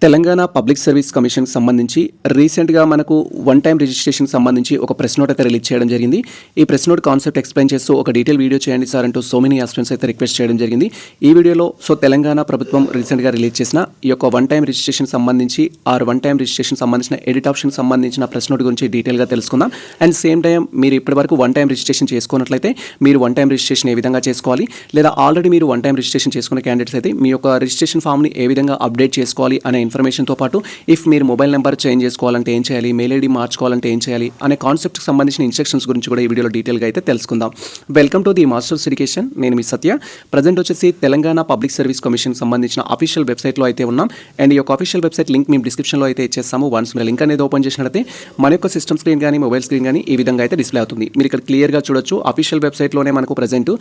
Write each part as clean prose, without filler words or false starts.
Telangana public service కమిషన్కి సంబంధించి రీసెంట్గా మనకు వన్ టైం రిజిస్ట్రేషన్కి సంబంధించి ఒక ప్రెస్ నోట్ అయితే రిలీజ్ చేయడం జరిగింది. ఈ ప్రెస్ నోట్ కాన్సెప్ట్ ఎక్స్ప్లెయిన్ చేస్తూ ఒక డీటెయిల్ వీడియో చేయండి సార్ అంటూ సో మెనీ ఆస్పిరెంట్స్ అయితే రిక్వెస్ట్ చేయడం జరిగింది. ఈ వీడియోలో తెలంగాణ ప్రభుత్వం రీసెంట్గా రిలీజ్ చేసిన ఈ యొక్క వన్ టైం రిజిస్ట్రేషన్ సంబంధించి వన్ టైం రిజిస్ట్రేషన్ సంబంధించిన ఎడిట్ ఆప్షన్ సంబంధించిన ప్రెస్ నోట్ గురించి డీటెయిల్గా తెలుసుకుందాం. అండ్ సేమ్ టైం మీరు ఇప్పటివరకు వన్ టైం రిజిస్ట్రేషన్ చేసుకున్నట్లయితే మీరు వన్ టైం రిజిస్ట్రేషన్ ఏ విధంగా చేసుకోవాలి, లేదా ఆల్రెడీ మీరు వన్ టైం రిజిస్ట్రేషన్ చేసుకున్న క్యాండిడేట్స్ అయితే మీ యొక్క రిజిస్ట్రేషన్ ఫామ్ని ఏ విధంగా అప్డేట్ చేసుకోవాలి అనే ఇన్ఫర్మేషన్తో పాటు ఇఫ్ మీరు మొబైల్ నెంబర్ చేంజ్ చేసుకోవాలంటే ఏం చేయాలి, మెయిల్ ఐడి మార్చుకోవాలంటే ఏం చేయాలి అనే కాన్సెప్ట్కి సంబంధించిన ఇన్స్ట్రక్షన్స్ గురించి కూడా ఈ వీడియోలో డీటెయిల్గా అయితే తెలుసుకుందాం. Welcome to the masters education. నేను మీ సత్య. ప్రజెంట్ వచ్చేసి తెలంగాణ పబ్లిక్ సర్వీస్ కమిషన్ సంబంధించిన అఫీషియల్ వెబ్సైట్లో అయితే ఉన్నాం. అండ్ ఈ యొక్క అఫీషియల్ వెబ్సైట్ లింక్ మేము డిస్క్రిప్షన్లో అయితే ఇచ్చేస్తాము. వన్స్ మీరు లింక్ అనేది ఓపెన్ చేసినట్లయితే మన యొక్క సిస్టమ్ స్క్రీన్ కానీ మొబైల్ స్క్రీన్ కానీ ఈ విధంగా అయితే డిస్ప్లే అవుతుంది. మీరు ఇక్కడ క్లియర్గా చూడొచ్చు అఫీషియల్ వెబ్సైట్లోనే మనకు ప్రజెంట్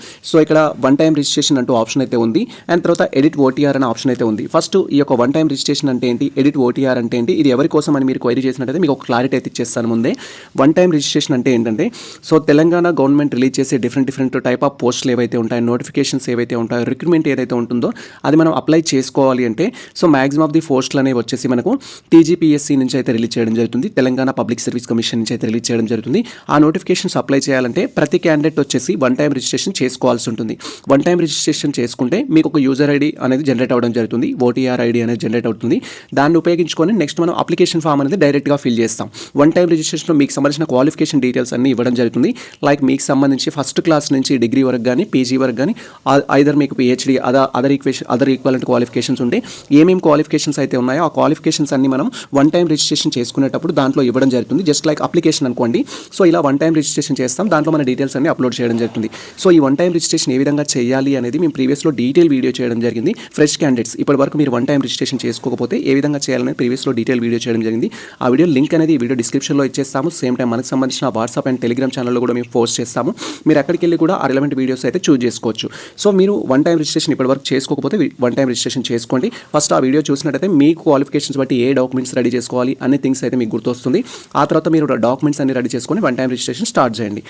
ఇక్కడ వన్ టైం రిజిస్ట్రేషన్ అంటూ ఆప్షన్ అయితే ఉంది. అండ్ తర్వాత ఎడిట్ ఓటీఆర్ అనే ఆప్షన్ అయితే ఉంది. ఫస్ట్ ఈ యొక్క వన్ టైం రిజిస్ట్రేషన్ అంటే ఏంటి, ఎడిట్ ఓటీఆర్ అంటే ఏంటి, ఇది ఎవరి కోసం అని మీరు క్వైరీ చేసినట్టయితే మీకు ఒక క్లారిటీ అయితే ఇచ్చేస్తాను ముందే. వన్ టైం రిజిస్ట్రేషన్ అంటే ఏంటంటే తెలంగాణ గవర్నమెంట్ రిలీజ్ చేసే డిఫరెంట్ టైప్ ఆఫ్ పోస్టులు ఏవైతే ఉంటాయో, నోటిఫికేషన్స్ ఏవైతే ఉంటాయో, రిక్రూట్మెంట్ ఏదైతే ఉంటుందో అది మనం అప్లై చేసుకోవాలి అంటే మ్యాక్సిమం ఆఫ్ ది పోస్టులు అనేవి వచ్చేసి మనకు టీజీపీఎస్సీ నుంచి అయితే రిలీజ్ చేయడం జరుగుతుంది. తెలంగాణ పబ్లిక్ సర్వీస్ కమిషన్ నుంచి అయితే రిలీజ్ చేయడం జరుగుతుంది. ఆ నోటిఫికేషన్స్ అప్లై చేయాలంటే ప్రతి క్యాండిడేట్ వచ్చేసి వన్ టైం రిజిస్ట్రేషన్ చేసుకోవాల్సి ఉంటుంది. వన్ టైం రిజిస్ట్రేషన్ చేసుకుంటే మీకు ఒక యూజర్ ఐడి అనేది జనరేట్ అవ్వడం జరుగుతుంది, ఓటీఆర్ ఐడి అనేది జనరేట్ అవుతుంది. దాన్ని ఉపయోగించుకొని నెక్స్ట్ మనం అప్లికేషన్ ఫామ్ అనేది డైరెక్ట్గా ఫిల్ చేస్తాం. వన్ టైం రిజిస్ట్రేషన్లో మీకు సంబంధించిన క్వాలిఫికేషన్ డీటెయిల్స్ అన్ని ఇవ్వడం జరుగుతుంది. లైక్ మీకు సంబంధించి ఫస్ట్ క్లాస్ నుంచి డిగ్రీ వరకు కానీ, పీజీ వరకు కానీ, ఐదర్ మీకు పిహెచ్డి అదర్ ఈక్వలెంట్ క్వాలిఫికేషన్స్ ఉంటే ఏమేమి క్వాలిఫికేషన్స్ అయితే ఉన్నాయో ఆ క్వాలిఫికేషన్స్ అన్ని మనం వన్ టైం రిజిస్ట్రేషన్ చేసుకునేటప్పుడు దాంట్లో ఇవ్వడం జరుగుతుంది. జస్ట్ లైక్ అప్లికేషన్ అనుకోండి. ఇలా వన్ టైం రిజిస్ట్రేషన్ చేస్తాం, దాంట్లో మన డీటెయిల్స్ అన్ని అప్లోడ్ చేయడం జరుగుతుంది. ఈ వన్ టైం రిజిస్ట్రేషన్ ఏ విధంగా చేయాలి అనేది మేము ప్రీవియస్లో డీటెయిల్ వీడియో చేయడం జరిగింది. ఫ్రెష్ క్యాండిడేట్స్ ఇప్పటి వరకు మీరు వన్ టైం రిజిస్ట్రేషన్ చేసుకోకపోతే ఏ విధంగా చేయాలని ప్రీవియస్లో డీటెయిల్ వీడియో చేయడం జరిగింది. ఆ వీడియో లింక్ అనేది ఈ వీడియో డిస్క్రిప్షన్లో ఇచ్చేస్తాము. సేమ్ టైం మనకు సంబంధించిన వాట్సాప్ అండ్ టెలిగ్రామ్ ఛానల్లో కూడా మేము పోస్ట్ చేస్తాము. మీరు అక్కడికి వెళ్ళి కూడా ఆ రిలవెంట్ వీడియోస్ అయితే చూస్ చేసుకోవచ్చు. మీరు వన్ టైం రిజిస్ట్రేషన్ ఇప్పటివరకు చేసుకోకపోతే వన్ టైం రిజిస్ట్రేషన్ చేసుకోండి. ఫస్ట్ ఆ వీడియో చూసినట్టయితే మీ క్వాలిఫికేషన్స్ బట్టి ఏ డాక్యుమెంట్స్ రెడీ చేసుకోవాలి అనే థింగ్స్ అయితే మీకు గుర్తొస్తుంది. ఆ తర్వాత మీరు డాక్యుమెంట్స్ అన్ని రెడీ చేసుకొని వన్ టైం రిజిస్ట్రేషన్ స్టార్ట్ చేయండి.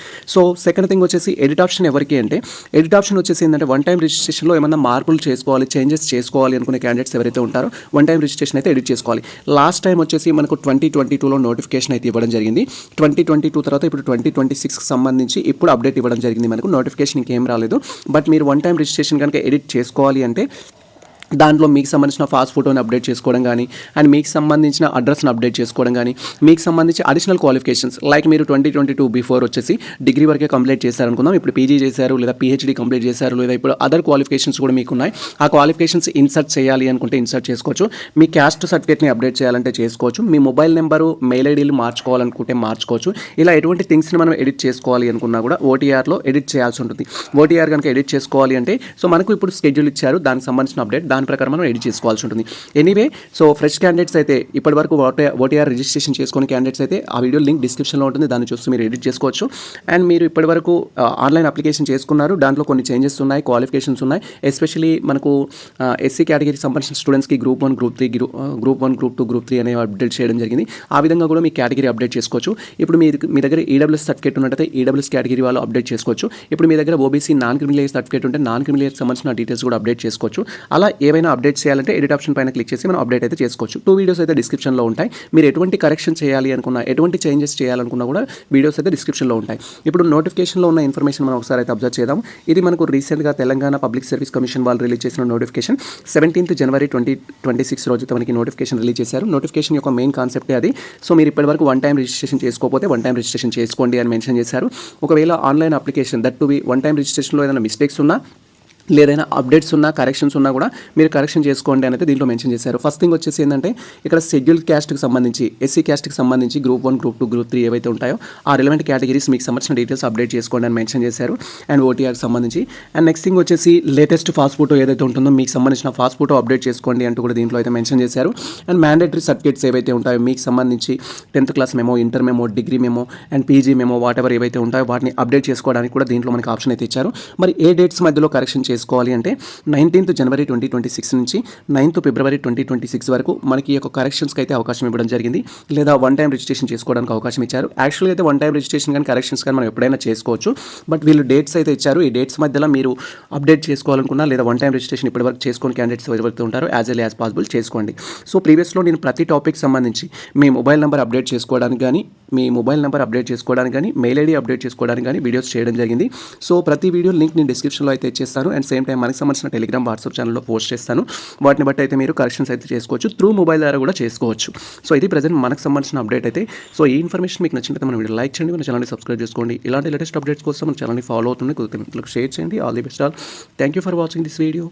సెకండ్ థింగ్ వచ్చేసి ఎడిట్ ఆప్షన్ ఎవరికి అంటే, ఎడిట్ ఆప్షన్ వచ్చేసి ఏంటంటే వన్ టైం రిజిస్ట్రేషన్లో ఏమన్నా మార్పులు చేసుకోవాలి, చేంజెస్ చేసుకోవాలి అనుకునే క్యాండిడేట్స్ ఎవరైతే ఉంటారో వన్ టైం రిజిస్ట్రేషన్ అయితే ఎడిట్ చేసుకోవాలి. లాస్ట్ టైం వచ్చేసి మనకు 2022లో నోటిఫికేషన్ అయితే ఇవ్వడం జరిగింది. 2022 తర్వాత ఇప్పుడు 2026కి సంబంధించి ఇప్పుడు అప్డేట్ ఇవ్వడం జరిగింది. మనకు నోటిఫికేషన్ ఇంకేం రాలేదు. బట్ మీరు వన్ టైం రిజిస్ట్రేషన్ కనుక ఎడిట్ చేసుకోవాలి అంటే దాంట్లో మీకు సంబంధించిన ఫాస్ట్ ఫోటోని అప్డేట్ చేసుకోవడం కానీ, అండ్ మీకు సంబంధించిన అడ్రస్ని అప్డేట్ చేసుకోవడం కానీ, మీకు సంబంధించి అడిషనల్ క్వాలిఫికేషన్స్ లైక్ మీరు 2022 బిఫోర్ వచ్చేసి డిగ్రీ వరకే కంప్లీట్ చేశారనుకుందాం, ఇప్పుడు పీజీ చేశారు లేదా పీహెచ్డీ కంప్లీట్ చేశారు, లేదా ఇప్పుడు అదర్ క్వాలిఫికేషన్స్ కూడా మీకు ఉన్నాయి. ఆ క్వాలిఫికేషన్స్ ఇన్సర్ట్ చేయాలి అనుకుంటే ఇన్సర్ట్ చేసుకోవచ్చు. మీ క్యాస్ట్ సర్టిఫికేట్ని అప్డేట్ చేయాలంటే చేసుకోవచ్చు. మీ మొబైల్ నెంబరు, మెయిల్ ఐడీలు మార్చుకోవాలనుకుంటే మార్చుకోవచ్చు. ఇలా ఎటువంటి థింగ్స్ని మనం ఎడిట్ చేసుకోవాలి అనుకున్నా కూడా ఓటీఆర్లో ఎడిట్ చేయాల్సి ఉంటుంది. ఓటీఆర్ కనుక ఎడిట్ చేసుకోవాలి అంటే మనకు ఇప్పుడు స్కెడ్యూల్ ఇచ్చారు, దానికి సంబంధించిన అప్డేట్ దాని ప్రకారం మనం ఎడిట్ చేసుకోవాల్సి ఉంటుంది. ఎనీవే ఫ్రెష్ క్యాండిడేట్స్ అయితే ఇప్పటి వరకు ఓటీఆర్ రిజిస్ట్రేషన్ చేసుకునే క్యాండిడేట్స్ అయితే ఆ వీడియో లింక్ డిస్క్రిప్షన్లో ఉంటుంది, దాన్ని చూస్తూ మీరు ఎడిట్ చేసుకోవచ్చు. అండ్ మీరు ఇప్పటి వరకు ఆన్లైన్ అప్లికేషన్ చేసుకున్నారు, దాంట్లో కొన్ని చేంజెస్ ఉన్నాయి, క్వాలిఫికేషన్స్ ఉన్నాయి. ఎస్పెషల్లీ మనకు ఎస్సీ కేటగిరీకి సంబంధించిన స్టూడెంట్స్కి group 1, group 3, group 1, group 2, group 3 అనేవి అప్డేట్ చేయడం జరిగింది. ఆ విధంగా కూడా మీ కేటగిరీ అప్డేట్ చేసుకోవచ్చు. ఇప్పుడు మీ దగ్గర ఈడబ్ల్యూఎస్ సర్టిఫికేట్ ఉన్నట్టయితే ఈడబ్ల్యూఎస్ కేటగిరీ వాళ్ళు అప్డేట్ చేసుకోవచ్చు. ఇప్పుడు మీ దగ్గర ఓబీసీ నాన్ క్రిమినల్ సర్టిఫికేట్ ఉంటే నాన్ క్రిమినల్ సంబంధించిన డీటెయిల్స్ కూడా అప్డేట్ చేసుకోవచ్చు. అలా ఏవైనా అప్డేట్ చేయాలంటే ఎడిట్ ఆప్షన్ పైన క్లిక్ చేసి మనం అప్డేట్ అయితే చేసుకోవచ్చు. 2 వీడియోస్ అయితే డిస్క్రిప్షన్లో ఉంటాయి. మీరు ఎటువంటి కరెక్షన్ చేయాలి అనుకున్నా, ఎటువంటి చేంజెస్ చేయాలనుకున్నా కూడా వీడియోస్ అయితే డిస్క్రిప్షన్లో ఉంటాయి. ఇప్పుడు నోటిఫికేషన్లో ఉన్న ఇన్ఫర్మేషన్ మనం ఒకసారి అయితే అబ్జర్వ్ చేద్దాం. ఇది మనకు రీసెంట్గా తెలంగాణ పబ్లిక్ సర్వీస్ కమిషన్ వాళ్ళు రిలీజ్ చేసిన నోటిఫికేషన్. 17th జనవరి 2026 రోజు మనకి నోటిఫికేషన్ రిలీజ్ చేశారు. నోటిఫికేషన్ యొక్క మెయిన్ కాన్సెప్టే అది. మీరు ఇప్పటివరకు వన్ టైం రిజిస్ట్రేషన్ చేసుకోకపోతే వన్ టైం రిజిస్ట్రేషన్ చేసుకోండి అని మెన్షన్ చేశారు. ఒకవేళ online application that to be one time రిజిస్ట్రేషన్లో ఏదైనా మిస్టేక్స్ ఉన్నా, లేదైనా అప్డేట్స్ ఉన్నా, కరెక్షన్స్ ఉన్నా కూడా మీరు కరెక్షన్ చేసుకోండి అనేది దీంట్లో మెన్షన్ చేశారు. ఫస్ట్ థింగ్ వచ్చేసి ఏంటంటే ఇక్కడ షెడ్యూల్ క్యాస్ట్కి సంబంధించి, ఎస్సీ క్యాస్ట్కి సంబంధించి గ్రూప్ 1, గ్రూప్ 2, గ్రూప్ 3 ఏవైతే ఉంటాయో ఆ రిలవెంట్ కేటగిరీస్ మీకు సంబంధించిన డీటెయిల్స్ అప్డేట్ చేసుకోండి అని మెన్షన్ చేశారు. అండ్ ఓటీఆర్కి సంబంధించి అండ్ నెక్స్ట్ థింగ్ వచ్చేసి లేటెస్ట్ ఫాస్ట్ ఫోటో ఏదైతే ఉంటుందో మీకు సంబంధించిన ఫాస్ట్ ఫోటో అప్డేట్ చేసుకోండి అంటూ కూడా దీంట్లో అయితే మెన్షన్ చేశారు. అండ్ మ్యాండేటరీ సర్టిఫికేట్స్ ఏవైతే ఉంటాయో మీకు సంబంధించి 10th class memo, inter memo, degree memo and PG memo what ever ఏవైతే ఉంటాయో వాటిని అప్డేట్ చేసుకోవడానికి కూడా దీంట్లో మనకి ఆప్షన్ అయితే ఇచ్చారు. మరి ఏ డేట్స్ మధ్యలో కరెక్షన్ చేసుకోవాలి అంటే 19th జనవరి 2026 నుంచి 9th ఫిబ్రవరి 2026 వరకు మనకి ఈ యొక్క కరెక్షన్స్కి అయితే అవకాశం ఇవ్వడం జరిగింది. లేదా వన్ టైం రిజిస్ట్రేషన్ చేసుకోవడానికి అవకాశం ఇచ్చారు. యాక్చువల్గా అయితే వన్ టైం రిజిస్ట్రేషన్ కానీ కరెక్షన్స్ కానీ మనం ఎప్పుడైనా చేసుకోవచ్చు. బట్ వీళ్ళు డేట్స్ అయితే ఇచ్చారు. ఈ డేట్స్ మధ్యలో మీరు అప్డేట్ చేసుకోవాలనుకున్నా లేదా వన్ టైం రిజిస్ట్రేషన్ ఇప్పటివరకు చేసుకొని క్యాండిడేట్స్ ఎవరైతే ఉంటారో యాజ్ ఎర్లీ యాజ్ పాసిబుల్ చేసుకోండి. సో ప్రీవియస్లో నేను ప్రతి టాపిక్ సంబంధించి మీ మొబైల్ నెంబర్ అప్డేట్ చేసుకోవడానికి కానీ మెయిల్ ఐడి అప్డేట్ చేసుకోవడానికి కానీ వీడియోస్ చేయడం జరిగింది. సో ప్రతి వీడియో లింక్ నేను డిస్క్రిప్షన్లో అయితే ఇచ్చేస్తాను. అండ్ సేమ్ టైం మనకి సంబంధించిన టెలిగ్రామ్ వాట్సాప్ ఛానల్లో పోస్ట్ చేస్తాను. వాటిని బట్టి అయితే మీరు కరెక్షన్స్ అయితే చేసుకోవచ్చు. త్రూ మొబైల్ ద్వారా కూడా చేసుకోవచ్చు. సో ఇది ప్రజెంట్ మనకు సంబంధించిన అప్డేట్ అయితే. సో ఈ ఇన్ఫర్మేషన్ మీకు నచ్చినట్లయితే మన వీడియో లైక్ చేయండి, మన ఛానల్ని సబ్స్క్రైబ్ చేసుకోండి. ఇలాంటి లేటెస్ట్ అప్డేట్స్ కోసం మన ఛానల్ని ఫాలో అవుతుంది, కుదిరితే షేర్ చేయండి. All the best all. Thank you for watching this video.